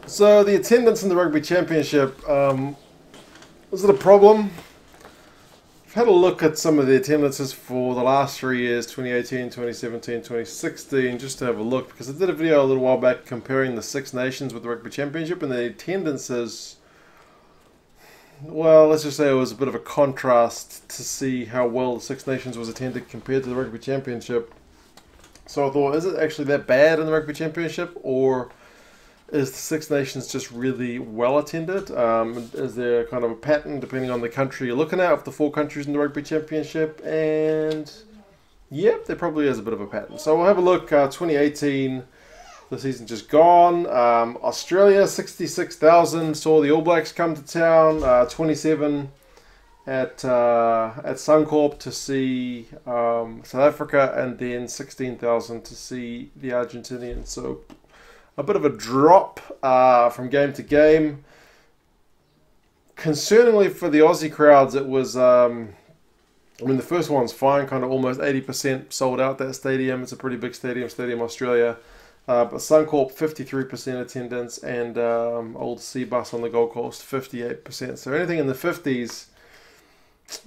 So the attendance in the Rugby Championship, was it a problem? I've had a look at some of the attendances for the last 3 years, 2018, 2017, 2016, just to have a look, because I did a video a little while back comparing the Six Nations with the Rugby Championship, and the attendances, well, let's just say it was a bit of a contrast to see how well the Six Nations was attended compared to the Rugby Championship. So I thought, is it actually that bad in the Rugby Championship, or is the Six Nations just really well attended? Is there kind of a pattern depending on the country you're looking at, of the 4 countries in the Rugby Championship? And yep, there probably is a bit of a pattern. So we'll have a look. 2018, the season just gone. Australia, 66,000 saw the All Blacks come to town. 27 at Suncorp to see South Africa, and then 16,000 to see the Argentinians. So a bit of a drop from game to game. Concerningly for the Aussie crowds, it was, I mean, the first one's fine, kind of almost 80% sold out that stadium. It's a pretty big stadium, Stadium Australia. But Suncorp, 53% attendance, and old Seabus on the Gold Coast, 58%. So anything in the 50s,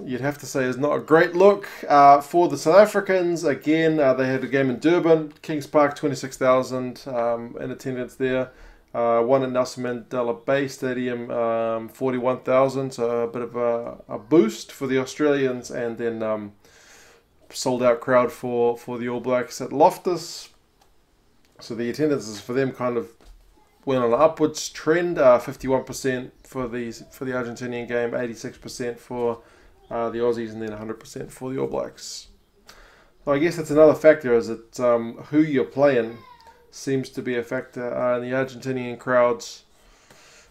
you'd have to say, is not a great look. For the South Africans, again, they had a game in Durban, Kings Park, 26,000 in attendance there. One at Nelson Mandela Bay Stadium, 41,000, so a bit of a boost for the Australians, and then sold out crowd for the All Blacks at Loftus. So the attendances for them kind of went on an upwards trend. 51% for the Argentinian game, 86% for the Aussies, and then 100% for the All Blacks. So I guess that's another factor, is that who you're playing seems to be a factor. In the Argentinian crowds,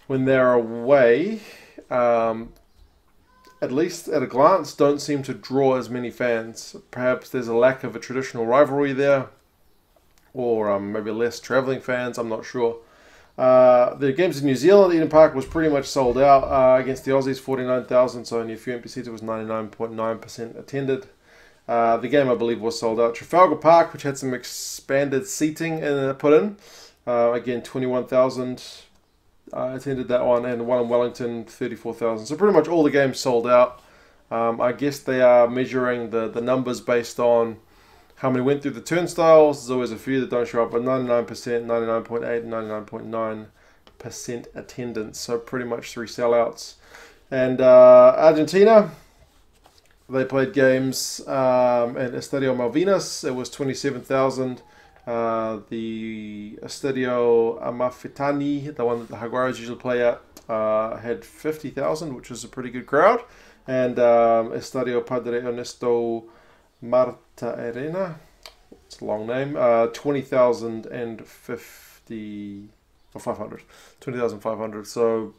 when they're away, at least at a glance, don't seem to draw as many fans. Perhaps there's a lack of a traditional rivalry there, or maybe less travelling fans, I'm not sure. The games in New Zealand, Eden Park was pretty much sold out against the Aussies, 49,000, so only a few empty seats. It was 99.9% attended. The game, I believe, was sold out. Trafalgar Park, which had some expanded seating put in, again, 21,000 attended that one, and one in Wellington, 34,000. So pretty much all the games sold out. I guess they are measuring the numbers based on how many went through the turnstiles. There's always a few that don't show up, but 99%, 99.8%, and 99.9% attendance. So pretty much 3 sellouts. And Argentina, they played games at Estadio Malvinas. It was 27,000. The Estadio Amalfitani, the one that the Jaguares usually play at, had 50,000, which was a pretty good crowd. And Estadio Padre Ernesto Marta Arena, it's a long name, 20,050 or 500, 20,500. So,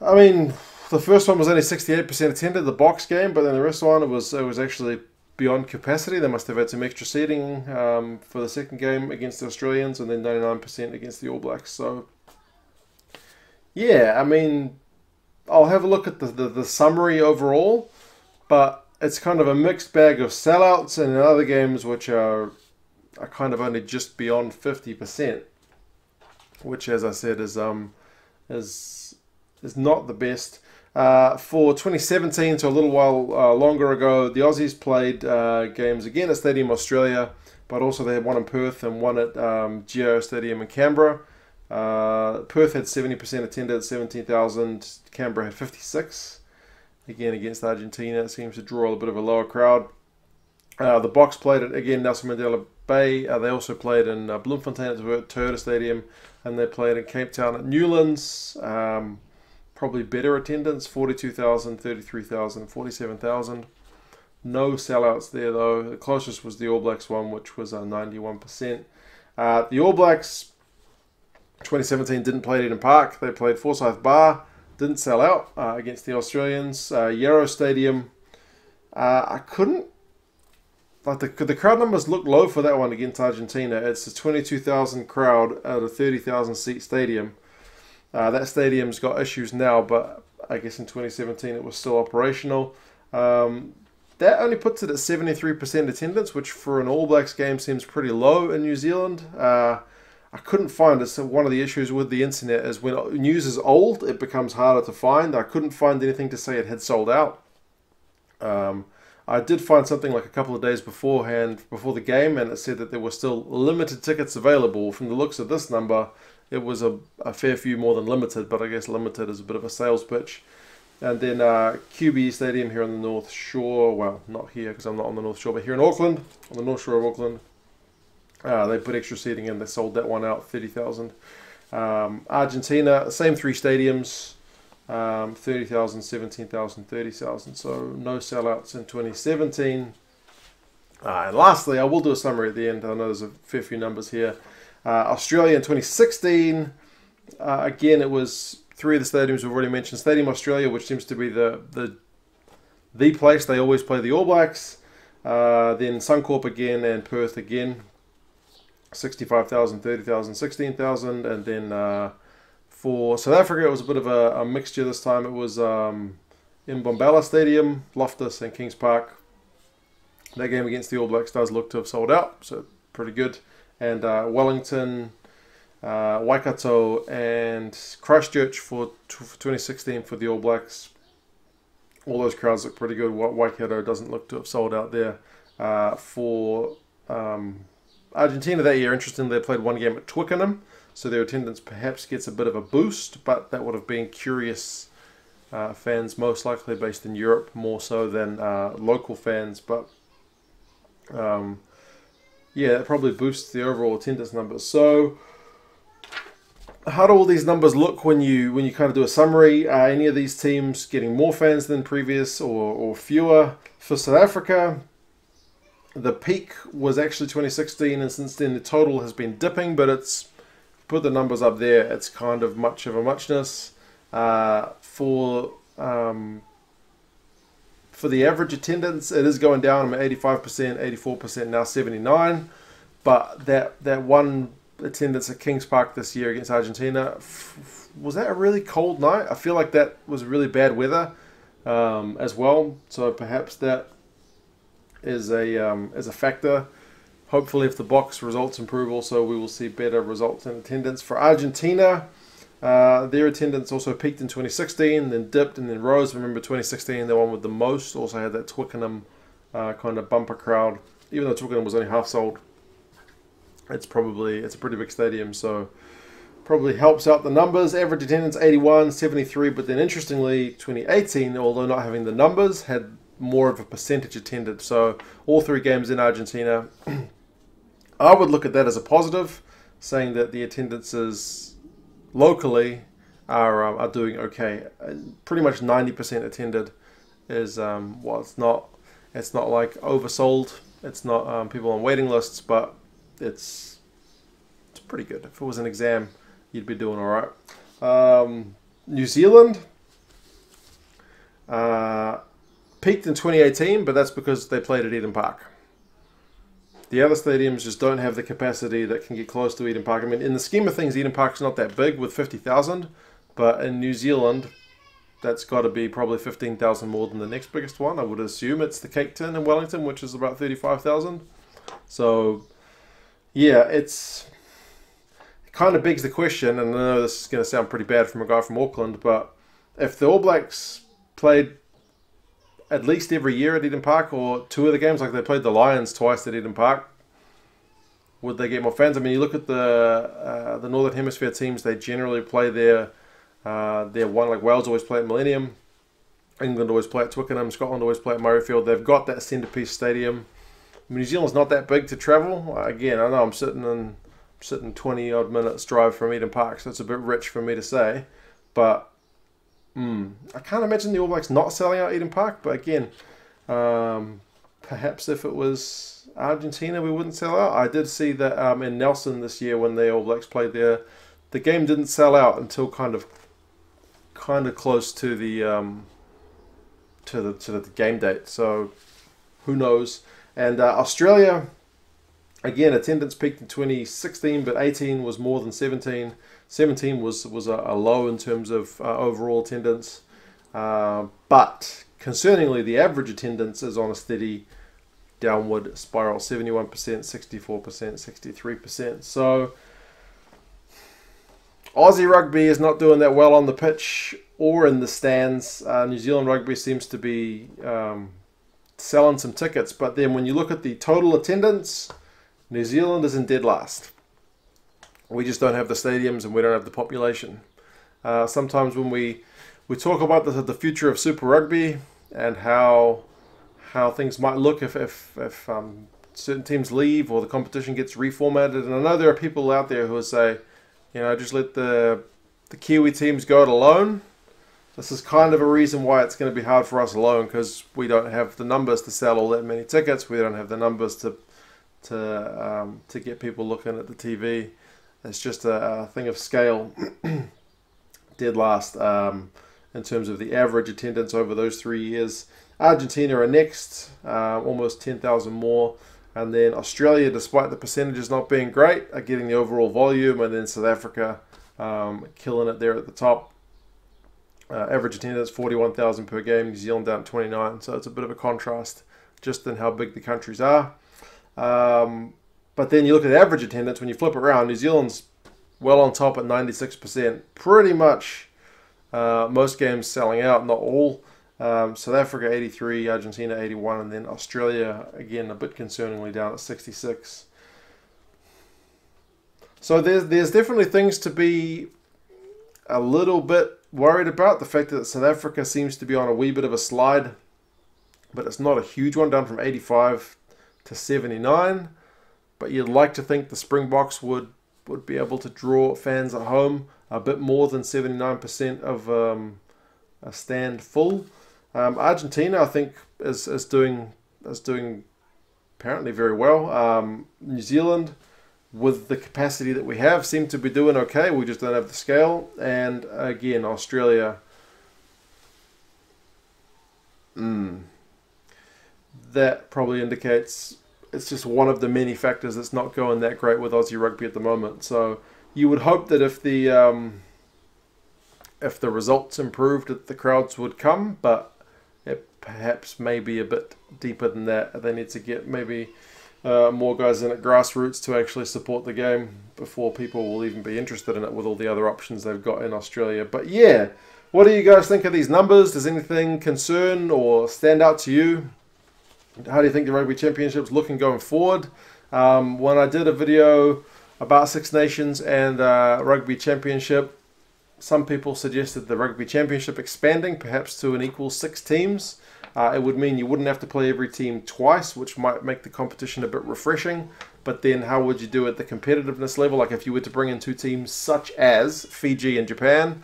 I mean, the first one was only 68% attended, the box game, but then the rest one, it was actually beyond capacity. They must have had some extra seating for the second game against the Australians, and then 99% against the All Blacks. So, yeah, I mean, I'll have a look at the summary overall, but it's kind of a mixed bag of sellouts, and in other games which are kind of only just beyond 50%, which, as I said, is not the best. For 2017, so a little while longer ago, the Aussies played games again at Stadium Australia, but also they had one in Perth and one at Geo Stadium in Canberra. Perth had 70% attended at 17,000. Canberra had 56. Again, against Argentina, it seems to draw a bit of a lower crowd. The Box played at, again, Nelson Mandela Bay. They also played in Bloemfontein at Toyota Stadium, and they played in Cape Town at Newlands. Probably better attendance, 42,000, 33,000, 47,000. No sellouts there, though. The closest was the All Blacks one, which was 91%. The All Blacks, 2017, didn't play at Eden Park. They played Forsyth Bar. Didn't sell out against the Australians. Yarrow Stadium, I couldn't, like, the crowd numbers look low for that one against Argentina. It's a 22,000 crowd at a 30,000 seat stadium. That stadium's got issues now, but I guess in 2017 it was still operational. That only puts it at 73% attendance, which for an All Blacks game seems pretty low in New Zealand. I I couldn't find it. So one of the issues with the internet is when news is old, it becomes harder to find. I couldn't find anything to say it had sold out. I did find something like a couple of days beforehand, before the game, and it said that there were still limited tickets available. From the looks of this number, it was a fair few more than limited, but I guess limited is a bit of a sales pitch. And then QBE Stadium here on the North Shore, well, not here because I'm not on the North Shore, but here in Auckland, on the North Shore of Auckland, they put extra seating in. They sold that one out, 30,000. Argentina, same three stadiums, 30,000, 17,000, 30,000. So no sellouts in 2017. And lastly, I will do a summary at the end. I know there's a fair few numbers here. Australia in 2016. Again, it was three of the stadiums we've already mentioned. Stadium Australia, which seems to be the place they always play the All Blacks. Then Suncorp again and Perth again. 65,000, 30,000, 16,000. And then for South Africa, it was a bit of a mixture this time. It was in Mbombela Stadium, Loftus and Kings Park. That game against the All Blacks does look to have sold out, so pretty good. And Wellington, Waikato and Christchurch for 2016 for the All Blacks. All those crowds look pretty good. Waikato doesn't look to have sold out there. For Argentina that year, interestingly, they played one game at Twickenham, so their attendance perhaps gets a bit of a boost, but that would have been curious fans, most likely based in Europe, more so than local fans. But yeah, that probably boosts the overall attendance numbers. So how do all these numbers look when you kind of do a summary? Are any of these teams getting more fans than previous or fewer? For South Africa, the peak was actually 2016, and since then the total has been dipping, but it's put the numbers up there. It's kind of much of a muchness. For the average attendance, it is going down. I'm at 85%, 84%, now 79%. But that one attendance at Kings Park this year against Argentina, was that a really cold night? I feel like that was really bad weather as well. So perhaps that is a factor. Hopefully, if the box results improve, also we will see better results in attendance. For Argentina, their attendance also peaked in 2016, then dipped and then rose. Remember 2016, the one with the most, also had that Twickenham kind of bumper crowd. Even though Twickenham was only half sold, it's a pretty big stadium, so probably helps out the numbers. Average attendance 81, 73, but then interestingly, 2018, although not having the numbers, had more of a percentage attended. So all three games in Argentina, I would look at that as a positive, saying that the attendances locally are doing okay. Pretty much 90% attended is well, it's not like oversold. It's not people on waiting lists, but it's pretty good. If it was an exam, you'd be doing all right. New Zealand peaked in 2018, but that's because they played at Eden Park. The other stadiums just don't have the capacity that can get close to Eden Park. I mean, in the scheme of things, Eden Park's not that big with 50,000, but in New Zealand, that's got to be probably 15,000 more than the next biggest one. I would assume it's the Cake Tin in Wellington, which is about 35,000. So, yeah, it kind of begs the question, and I know this is going to sound pretty bad from a guy from Auckland, but if the All Blacks played at least every year at Eden Park, or two of the games, like they played the Lions twice at Eden Park, would they get more fans? I mean, you look at the Northern Hemisphere teams, they generally play their one, like Wales always play at Millennium, England always play at Twickenham, Scotland always play at Murrayfield. They've got that centrepiece stadium. New Zealand's not that big to travel. Again, I know I'm sitting 20 odd minutes drive from Eden Park, so it's a bit rich for me to say, but I can't imagine the All Blacks not selling out Eden Park. But again, perhaps if it was Argentina, we wouldn't sell out. I did see that in Nelson this year when the All Blacks played there, the game didn't sell out until kind of close to the game date. So who knows? And Australia, again, attendance peaked in 2016, but 18 was more than 17. 17 was a low in terms of overall attendance. But concerningly, the average attendance is on a steady downward spiral, 71%, 64%, 63%. So Aussie rugby is not doing that well on the pitch or in the stands. New Zealand rugby seems to be selling some tickets, but then when you look at the total attendance, New Zealand is in dead last. We just don't have the stadiums and we don't have the population. Sometimes when we talk about the future of Super Rugby and how things might look if certain teams leave or the competition gets reformatted, and I know there are people out there who will say, you know, just let the Kiwi teams go it alone. This is kind of a reason why it's going to be hard for us alone, because we don't have the numbers to sell all that many tickets. We don't have the numbers to get people looking at the TV. It's just a thing of scale. Dead last in terms of the average attendance over those 3 years. Argentina are next, almost 10,000 more. And then Australia, despite the percentages not being great, are getting the overall volume. And then South Africa killing it there at the top. Average attendance 41,000 per game. New Zealand down 29. So it's a bit of a contrast just in how big the countries are. But then you look at average attendance, when you flip it around, New Zealand's well on top at 96%. Pretty much most games selling out, not all. South Africa 83, Argentina 81, and then Australia, again, a bit concerningly down at 66. So there's definitely things to be a little bit worried about. The fact that South Africa seems to be on a wee bit of a slide, but it's not a huge one, down from 85 to 79. But you'd like to think the Springboks would be able to draw fans at home a bit more than 79% of a stand full. Argentina, I think, is doing apparently very well. New Zealand, with the capacity that we have, seem to be doing okay. We just don't have the scale. And again, Australia, that probably indicates it's just one of the many factors that's not going that great with Aussie rugby at the moment. So you would hope that if the results improved, that the crowds would come, but it perhaps may be a bit deeper than that. They need to get maybe more guys in at grassroots to actually support the game before people will even be interested in it with all the other options they've got in Australia. But yeah, what do you guys think of these numbers? Does anything concern or stand out to you? How do you think the Rugby Championship's looking going forward? When I did a video about Six Nations and Rugby Championship, some people suggested the Rugby Championship expanding perhaps to an equal 6 teams. It would mean you wouldn't have to play every team twice, which might make the competition a bit refreshing. But then how would you do it at the competitiveness level? Like if you were to bring in 2 teams such as Fiji and Japan,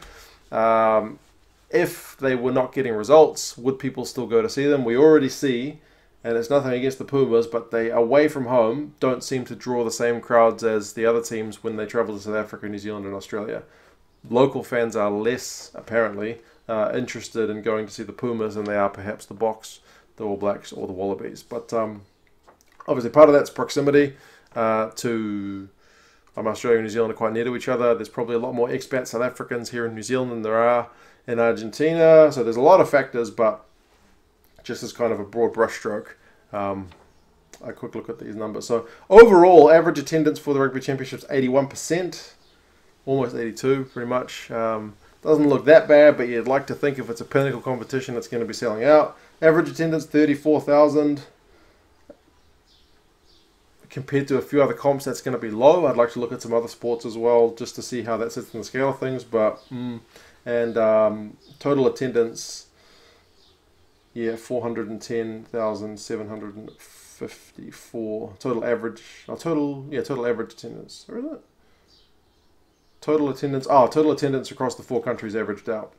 if they were not getting results, would people still go to see them? We already see, and it's nothing against the Pumas, but they, away from home, don't seem to draw the same crowds as the other teams when they travel to South Africa, New Zealand and Australia. Local fans are less, apparently, interested in going to see the Pumas than they are perhaps the Boks, the All Blacks or the Wallabies. But obviously part of that's proximity to Australia and New Zealand are quite near to each other. There's probably a lot more expat South Africans here in New Zealand than there are in Argentina. So there's a lot of factors, but just as kind of a broad brushstroke, a quick look at these numbers. So overall, average attendance for the Rugby Championship is 81%, almost 82 pretty much. Doesn't look that bad, but you'd like to think if it's a pinnacle competition, it's going to be selling out. Average attendance, 34,000. Compared to a few other comps, that's going to be low. I'd like to look at some other sports as well, just to see how that sits in the scale of things. But total attendance, yeah, 410,754. Total average attendance. Or is it? Total attendance across the 4 countries averaged out.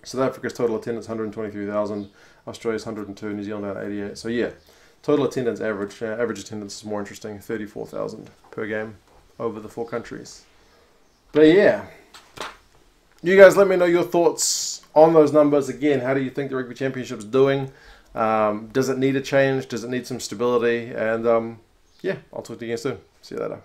South Africa's total attendance 123,000, Australia's 102, New Zealand at 88. So yeah, total attendance average attendance is more interesting, 34,000 per game over the 4 countries. But yeah, you guys let me know your thoughts on those numbers. Again, how do you think the Rugby Championship's doing? Does it need a change? Does it need some stability? And yeah, I'll talk to you again soon. See you later.